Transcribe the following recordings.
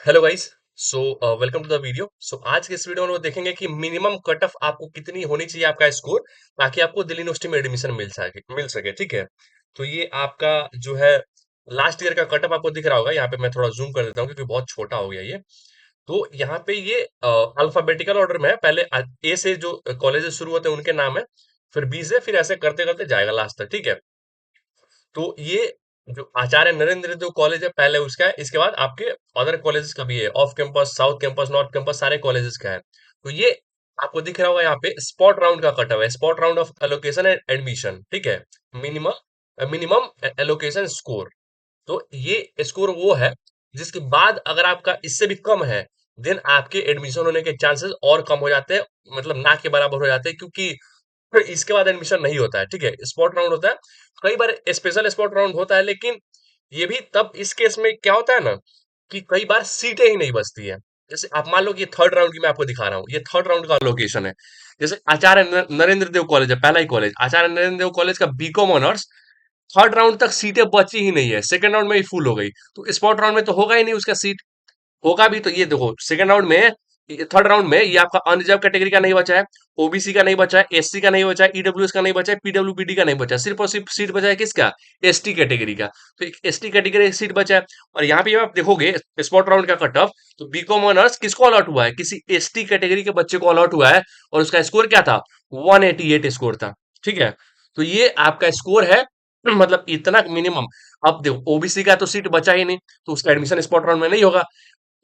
Hello guys. So welcome to the video. आज के इस वीडियो में वो देखेंगे कि मिनिमम कट ऑफ आपको कितनी होनी चाहिए आपका स्कोर, ताकि आपको दिल्ली यूनिवर्सिटी में एडमिशन मिल सके। ठीक है। तो ये आपका जो है लास्ट ईयर का कट ऑफ आपको दिख रहा होगा। यहाँ पे मैं थोड़ा जूम कर देता हूँ क्योंकि बहुत छोटा हो गया ये। तो यहाँ पे ये अल्फाबेटिकल ऑर्डर में है। पहले ए से जो कॉलेजेस शुरू होते हैं उनके नाम है, फिर बी से, फिर ऐसे करते करते जाएगा लास्ट तक। ठीक है। तो ये जो आचार्य नरेंद्र देव कॉलेज है पहले उसका है, इसके बाद आपके अदर कॉलेजेस का भी है, off campus, south campus, north campus, सारे कॉलेजेस का है। तो ये आपको दिख रहा होगा यहाँ पे स्पॉट राउंड का कट हुआ है, spot round of allocation and admission. ठीक है। Minimum minimum allocation score. तो ये स्कोर वो है जिसके बाद अगर आपका इससे भी कम है, देन आपके एडमिशन होने के चांसेस और कम हो जाते हैं, मतलब ना के बराबर हो जाते हैं, क्योंकि फिर इसके बाद एडमिशन नहीं होता है। ठीक है। स्पॉट राउंड होता है, कई बार स्पेशल स्पॉट राउंड होता है, लेकिन ये भी तब इस केस में क्या होता है ना, कि कई बार सीटें ही नहीं बचती है। जैसे आप मान लो कि ये थर्ड राउंड की मैं आपको दिखा रहा हूँ, ये थर्ड राउंड का लोकेशन है। जैसे आचार्य नरेंद्र देव कॉलेज है, पहला ही कॉलेज आचार्य नरेंद्र देव कॉलेज का बीकॉम ऑनर्स। थर्ड राउंड तक सीटें बची ही नहीं है, सेकंड राउंड में ही फुल हो गई। तो स्पॉट राउंड में तो होगा ही नहीं उसका सीट। होगा भी तो ये देखो सेकंड राउंड में, थर्ड राउंड में ये आपका अनरिजर्व कैटेगरी का नहीं बचा है, ओबीसी का नहीं बचा है, एससी का नहीं बचा है, ईडब्ल्यूएस का नहीं बचा है, पीडब्ल्यूबीडी का नहीं बचा है, सिर्फ और सिर्फ सीट बचा है किसका? एसटी कैटेगरी का। तो एक एसटी कैटेगरी का सीट बचा है। और यहाँ पे आप देखोगे स्पॉट राउंड का कट ऑफ, तो बीकॉम ऑनर्स किसको अलॉट हुआ है? किसी एसटी कैटेगरी के बच्चे को अलॉट हुआ है, और उसका स्कोर क्या था? 188 स्कोर था। ठीक है। तो ये आपका स्कोर है, मतलब इतना मिनिमम। अब देखो ओबीसी का तो सीट बचा ही नहीं, तो उसका एडमिशन स्पॉट राउंड में नहीं होगा।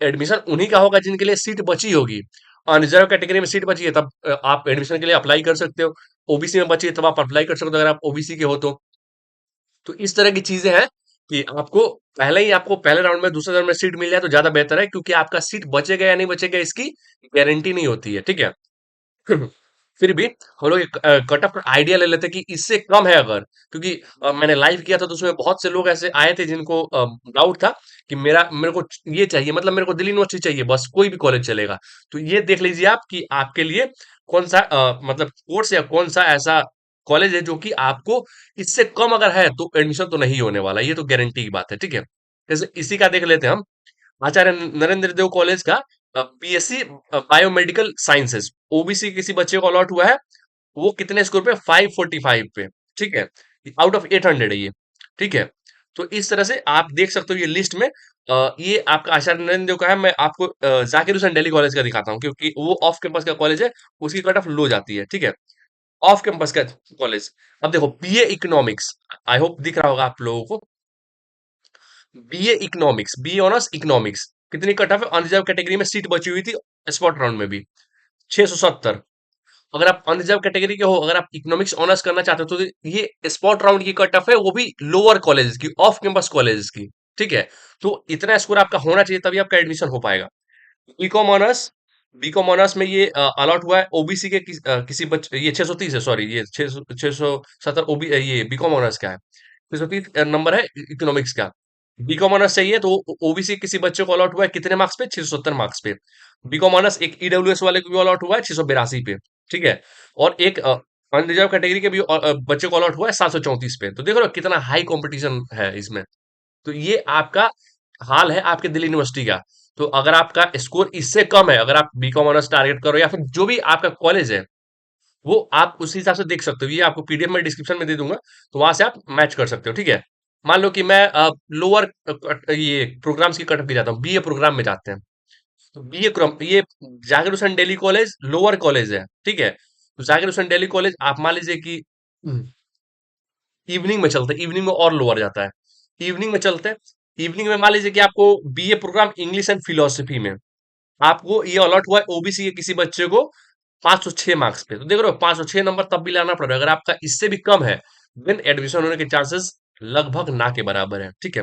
एडमिशन उन्हीं का होगा जिनके लिए सीट बची होगी। रिजर्व कैटेगरी में सीट बची है तब आप एडमिशन के लिए अप्लाई कर सकते हो। ओबीसी में बची है तब आप अप्लाई कर सकते हो अगर आप ओबीसी के हो तो इस तरह की चीजें हैं कि आपको पहले ही आपको पहले राउंड में, दूसरे राउंड में सीट मिल जाए तो ज्यादा बेहतर है, क्योंकि आपका सीट बचेगा या नहीं बचेगा इसकी गारंटी नहीं होती है। ठीक है। फिर भी हम लोग एक कट ऑफ आइडिया ले लेते हैं कि इससे कम है अगर, क्योंकि मैंने लाइव किया था तो उसमें बहुत से लोग ऐसे आए थे जिनको डाउट था कि मेरे को ये चाहिए, मतलब मेरे को दिल्ली यूनिवर्सिटी चाहिए, बस कोई भी कॉलेज चलेगा। तो ये देख लीजिए आप कि आपके लिए कौन सा मतलब कोर्स या कौन सा ऐसा कॉलेज है जो कि आपको इससे कम अगर है तो एडमिशन तो नहीं होने वाला, ये तो गारंटी की बात है। ठीक है। जैसे इसी का देख लेते हैं हम, आचार्य नरेंद्र देव कॉलेज का बीएससी बायोमेडिकल साइंसेज, ओबीसी किसी बच्चे को अलॉट हुआ है। वो कितने स्कोर पे? 545 पे। ठीक है। आउट ऑफ 800 है ये। ठीक है। तो इस तरह से आप देख सकते हो ये लिस्ट में। ये आपका आचार्य नरेंद्र देव का है। मैं आपको जाकिर हुसैन दिल्ली कॉलेज का दिखाता हूँ, क्योंकि वो ऑफ कैंपस का कॉलेज है, उसकी कट ऑफ लो जाती है। ठीक है। ऑफ कैंपस का कॉलेज, अब देखो बीए इकोनॉमिक्स, आई होप दिख रहा होगा आप लोगों को। BA economics, BA honours economics, कितनी कट ऑफ है? अनरिजर्व कैटेगरी में सीट बची हुई थी स्पॉट राउंड में भी 670। अगर आप अनरिजर्व कैटेगरी के हो, अगर आप इकोनॉमिक्स ऑनर्स करना चाहते हो, तो ये स्पॉट राउंड की कट ऑफ है, वो भी लोअर कॉलेज की, ऑफ कैंपस कॉलेज की। ठीक है। तो इतना स्कोर आपका होना चाहिए तभी आपका एडमिशन हो पाएगा। बीकॉम ऑनर्स, बीकॉम ऑनर्स में ये अलॉट हुआ है ओबीसी के किसी बच्चे, ये 630 है, सॉरी ये 670 ओबी, ये बीकॉम ऑनर्स का है। 630 नंबर है इकोनॉमिक्स का। बीकॉम ऑनर्स चाहिए तो ओबीसी किसी बच्चे को अलॉट हुआ है कितने मार्क्स पे? 670 मार्क्स पे। बीकॉम ऑनर्स एक ईडब्ल्यूएस वाले को भी अलॉट हुआ है 682 पे। ठीक है। और एक अनरिजर्व कैटेगरी के भी बच्चे को अलॉट हुआ है 734 पे। तो देख रहे हो कितना हाई कंपटीशन है इसमें। तो ये आपका हाल है आपके दिल्ली यूनिवर्सिटी का। तो अगर आपका स्कोर इससे कम है, अगर आप बीकॉम ऑनर्स टारगेट करो या फिर जो भी आपका कॉलेज है, वो आप उस हिसाब से देख सकते हो। ये आपको पीडीएफ में डिस्क्रिप्शन में दे दूंगा, तो वहां से आप मैच कर सकते हो। ठीक है। मान लो कि मैं लोअर ये प्रोग्राम्स की कटअप की जाता हूँ, बीए प्रोग्राम में जाते हैं। तो बीए ये Zakir Hussain Delhi college lower college है। ठीक है। तो जाकिर हुसैन दिल्ली कॉलेज आप मान लीजिए कि इवनिंग में चलते हैं, इवनिंग में और लोअर जाता है। इवनिंग में चलते हैं, इवनिंग में मान लीजिए कि आपको BA programme English and philosophy में आपको ये अलॉट हुआ है ओबीसी के किसी बच्चे को 506 मार्क्स पे। तो देख रहे हो 506 नंबर तब भी लाना पड़ेगा। अगर आपका इससे भी कम है, देन एडमिशन होने के चांसेस लगभग ना के बराबर है। ठीक है।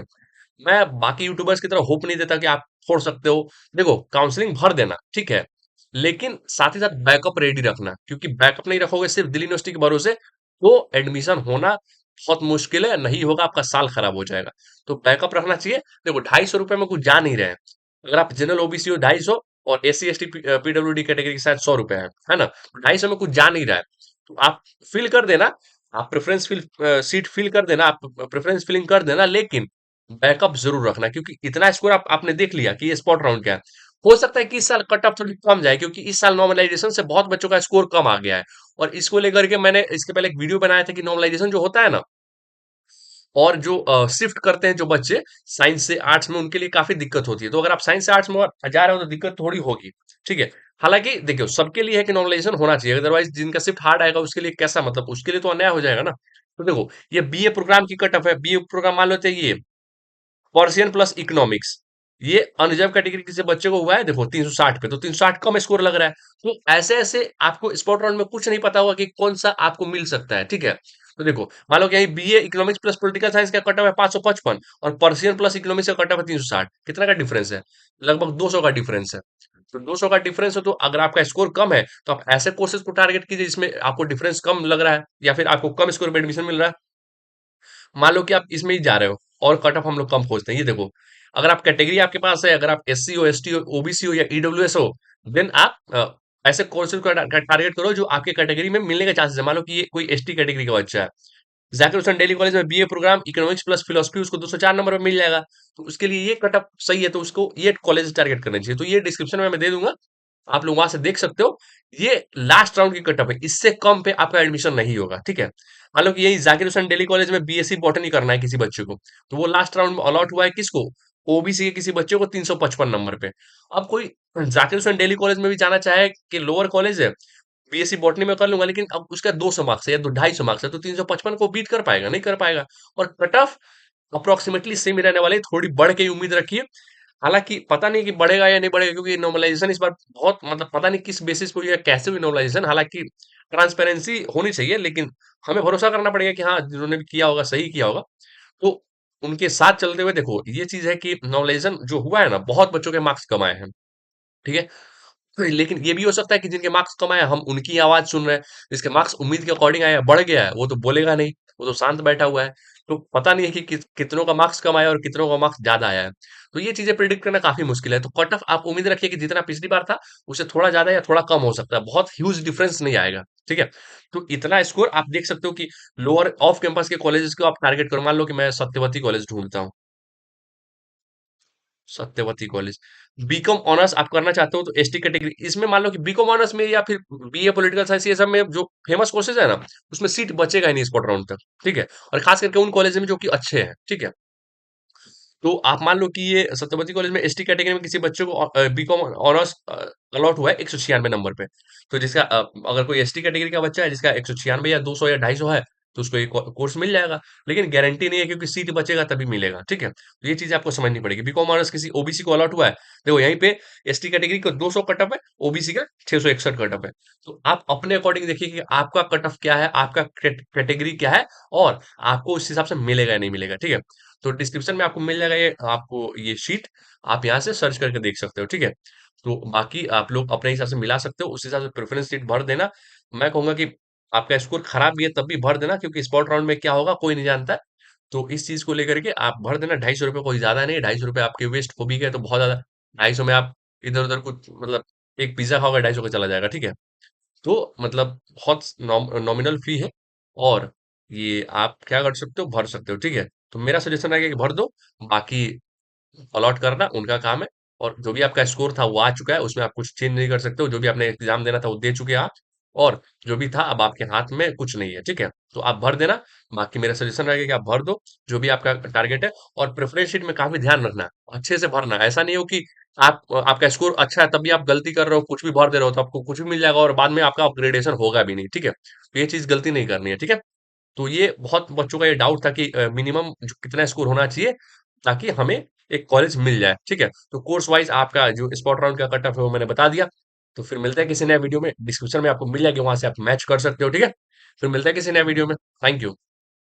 मैं बाकी यूट्यूबर्स की तरह होप नहीं देता कि आप छोड़ सकते हो। देखो काउंसलिंग भर देना ठीक है, लेकिन साथ ही साथ बैकअप रेडी रखना, क्योंकि बैकअप नहीं रखोगे सिर्फ दिल्ली यूनिवर्सिटी के भरोसे, तो एडमिशन होना बहुत मुश्किल है, नहीं होगा, आपका साल खराब हो जाएगा। तो बैकअप रखना चाहिए। देखो 250 रुपए में कुछ जा नहीं रहे हैं। अगर आप जनरल ओबीसी हो 250, और S C S T PWD category के शायद 100 रुपए है ना? 250 में कुछ जा नहीं रहा है। तो आप फिल कर देना, आप प्रेफरेंस फिल सीट फिल कर देना, आप प्रेफरेंस फिलिंग कर देना, लेकिन बैकअप जरूर रखना, क्योंकि इतना स्कोर आपने देख लिया कि ये स्पॉट राउंड क्या है। हो सकता है कि इस साल कट ऑफ थोड़ी कम जाए, क्योंकि इस साल नॉर्मलाइजेशन से बहुत बच्चों का स्कोर कम आ गया है। और इसको लेकर के मैंने इसके पहले एक वीडियो बनाया था कि नॉर्मलाइजेशन जो होता है ना, और जो शिफ्ट करते हैं जो बच्चे साइंस से आर्ट्स में, उनके लिए काफी दिक्कत होती है। तो अगर आप साइंस से आर्ट्स में जा रहे हो तो दिक्कत थोड़ी होगी। ठीक है। हालांकि देखियो, सबके लिए है कि नॉर्मलाइजेशन होना चाहिए, अदरवाइज जिनका शिफ्ट हार्ड आएगा उसके लिए कैसा, मतलब उसके लिए तो अन्याय हो जाएगा ना। तो देखो, ये बीए प्रोग्राम की कट ऑफ है। बीए प्रोग्राम मान लो चाहिए पर्सियन प्लस इकोनॉमिक्स, ये अनरिजर्व कैटेगरी किसी बच्चे को हुआ है देखो 360 पे, तो 360 कम स्कोर लग रहा है। तो ऐसे ऐसे आपको स्पॉट राउंड में कुछ नहीं पता होगा कि कौन सा आपको मिल सकता है। ठीक है। तो देखो, मान लो कि यही BA economics plus political science का कट ऑफ है 555, और पर्सियन प्लस इकोनॉमिक्स का कट ऑफ है 360। कितना का डिफरेंस है? लगभग 200 का डिफरेंस है। तो 200 का डिफरेंस है, तो अगर आपका स्कोर कम है तो आप ऐसे कोर्सेज को टारगेट कीजिए जिसमें आपको डिफरेंस कम लग रहा है, या फिर आपको कम स्कोर में एडमिशन मिल रहा है। मान लो कि आप इसमें ही जा रहे हो और कट ऑफ हम लोग कम खोजते हैं। ये देखो, अगर आप कैटेगरी आपके पास है, अगर आप एससी हो, एसटी हो, ओबीसी हो या ईडब्ल्यूएस हो, देन आप ऐसे कोर्सेज को टारगेट करो जो आपके कैटेगरी में मिलने के चांसेस है। मान लो कि ये कोई एसटी कैटेगरी का बच्चा है, जाकिर हुसैन दिल्ली कॉलेज में BA programme economics plus philosophy, उसको 204 नंबर पे मिल जाएगा। तो उसके लिए ये कट ऑफ सही है, तो उसको ये कॉलेज टारगेट करना चाहिए। तो ये डिस्क्रिप्शन में मैं दे दूंगा, आप लोग वहां से देख सकते हो। ये लास्ट राउंड की कट ऑफ है, इससे कम पे आपका एडमिशन नहीं होगा। ठीक है। मान लो कि यही जाकिर हुसैन दिल्ली कॉलेज में बीएससी बॉटनी करना है किसी बच्चे को, तो वो लास्ट राउंड में अलॉट हुआ है किसको? ओबीसी के किसी बच्चे को 355 नंबर पे। अब कोई जाकिर हुसैन दिल्ली कॉलेज में भी जाना चाहे कि लोअर कॉलेज है, बीएससी बॉटनी में कर लूंगा, लेकिन अब उसका 200 मार्क्स है या 250 मार्क्स है, तो 355 को बीट कर पाएगा? नहीं कर पाएगा। और कट ऑफ अप्रोक्सीमेटली सेम ही रहने वाली है, थोड़ी बढ़ के ही उम्मीद रखिए। हालांकि पता नहीं कि बढ़ेगा या नहीं बढ़ेगा, क्योंकि नॉर्मलाइजेशन इस बार बहुत, मतलब पता नहीं किस बेसिस पे हुई है, कैसे हुई नॉर्मलाइजेशन। हालांकि ट्रांसपेरेंसी होनी चाहिए, लेकिन हमें भरोसा करना पड़ेगा कि हाँ, जिन्होंने भी किया होगा सही किया होगा। तो उनके साथ चलते हुए देखो, ये चीज है कि नॉर्मलाइजेशन जो हुआ है ना, बहुत बच्चों के मार्क्स कमाए हैं। ठीक है। लेकिन ये भी हो सकता है कि जिनके मार्क्स कम आए हम उनकी आवाज सुन रहे हैं, जिसके मार्क्स उम्मीद के अकॉर्डिंग आया बढ़ गया है, वो तो बोलेगा नहीं, वो तो शांत बैठा हुआ है। तो पता नहीं है कि कितनों का मार्क्स कम आया और कितनों का मार्क्स ज्यादा आया है। तो ये चीजें प्रिडिक्ट करना काफी मुश्किल है। तो कट ऑफ आप उम्मीद रखिए कि जितना पिछली बार था उससे थोड़ा ज्यादा या थोड़ा कम हो सकता है, बहुत ह्यूज डिफरेंस नहीं आएगा। ठीक है। तो इतना स्कोर आप देख सकते हो कि लोअर ऑफ कैंपस के कॉलेजेस को आप टारगेट करो। मान लो कि मैं सत्यवती कॉलेज ढूंढता हूँ, सत्यवती कॉलेज, बीकॉम ऑनर्स आप करना चाहते हो तो एसटी कैटेगरी, इसमें मान लो कि बीकॉम ऑनर्स में या फिर बीए पॉलिटिकल साइंस, ये सब में जो फेमस कोर्सेज है ना, उसमें सीट बचेगा ही नहीं स्पॉट राउंड तक। ठीक है। और खास करके उन कॉलेज में जो कि अच्छे हैं। ठीक है। तो आप मान लो कि ये सत्यवती कॉलेज में एसटी कैटेगरी में किसी बच्चे को बीकॉम ऑनर्स अलॉट हुआ है 196 नंबर पे। तो जिसका अगर कोई एसटी कैटेगरी का बच्चा है जिसका 196 या 200 या 250 है, तो उसको ये कोर्स मिल जाएगा। लेकिन गारंटी नहीं है, क्योंकि सीट बचेगा तभी मिलेगा। ठीक है। तो ये चीज आपको समझनी पड़ेगी। बीकॉम ऑनर्स किसी ओबीसी को अलॉट हुआ है, देखो यहीं पे एसटी कैटेगरी को 200 कट ऑफ है, ओबीसी का 661 कट ऑफ है। तो आप अपने अकॉर्डिंग देखिए कि आपका कट ऑफ क्या है, आपका कैटेगरी क्या है, और आपको उस हिसाब से मिलेगा या नहीं मिलेगा। ठीक है। तो डिस्क्रिप्शन में आपको मिल जाएगा ये, आपको ये शीट, आप यहाँ से सर्च करके देख सकते हो। ठीक है। तो बाकी आप लोग अपने हिसाब से मिला सकते हो, उस हिसाब से प्रेफरेंस शीट भर देना। मैं कहूंगा कि आपका स्कोर खराब भी है तब भी भर देना, क्योंकि स्पॉट राउंड में क्या होगा कोई नहीं जानता है। तो इस चीज को लेकर के आप भर देना। 250 रुपये कोई ज्यादा नहीं है, 250 रुपये आपके वेस्ट हो भी गए तो बहुत ज्यादा। 250 में आप इधर उधर कुछ, मतलब एक पिज्जा खाओगे 250 का चला जाएगा। ठीक है। तो मतलब बहुत नॉमिनल फी है, और ये आप क्या कर सकते हो, भर सकते हो। ठीक है। तो मेरा सजेशन रहेगा कि भर दो। बाकी अलॉट करना उनका काम है, और जो भी आपका स्कोर था वो आ चुका है, उसमें आप कुछ चेंज नहीं कर सकते हो। जो भी आपने एग्जाम देना था वो दे चुके हैं आप, और जो भी था अब आपके हाथ में कुछ नहीं है। ठीक है। तो आप भर देना। बाकी मेरा सजेशन रहेगा कि आप भर दो जो भी आपका टारगेट है। और प्रेफरेंस शीट में काफी ध्यान रखना, अच्छे से भरना। ऐसा नहीं हो कि आपका स्कोर अच्छा है तभी आप गलती कर रहे हो, कुछ भी भर दे रहे हो, तो आपको कुछ भी मिल जाएगा और बाद में आपका अपग्रेडेशन होगा भी नहीं। ठीक है। तो ये चीज गलती नहीं करनी है। ठीक है। तो ये बहुत बच्चों का ये डाउट था कि मिनिमम कितना स्कोर होना चाहिए ताकि हमें एक कॉलेज मिल जाए। ठीक है। तो कोर्स वाइज आपका जो स्पॉट राउंड का कट ऑफ है वो मैंने बता दिया। तो फिर मिलते हैं किसी नए वीडियो में, डिस्क्रिप्शन में आपको मिल जाएगी, वहां से आप मैच कर सकते हो। ठीक है। फिर मिलते हैं किसी नए वीडियो में। Thank you.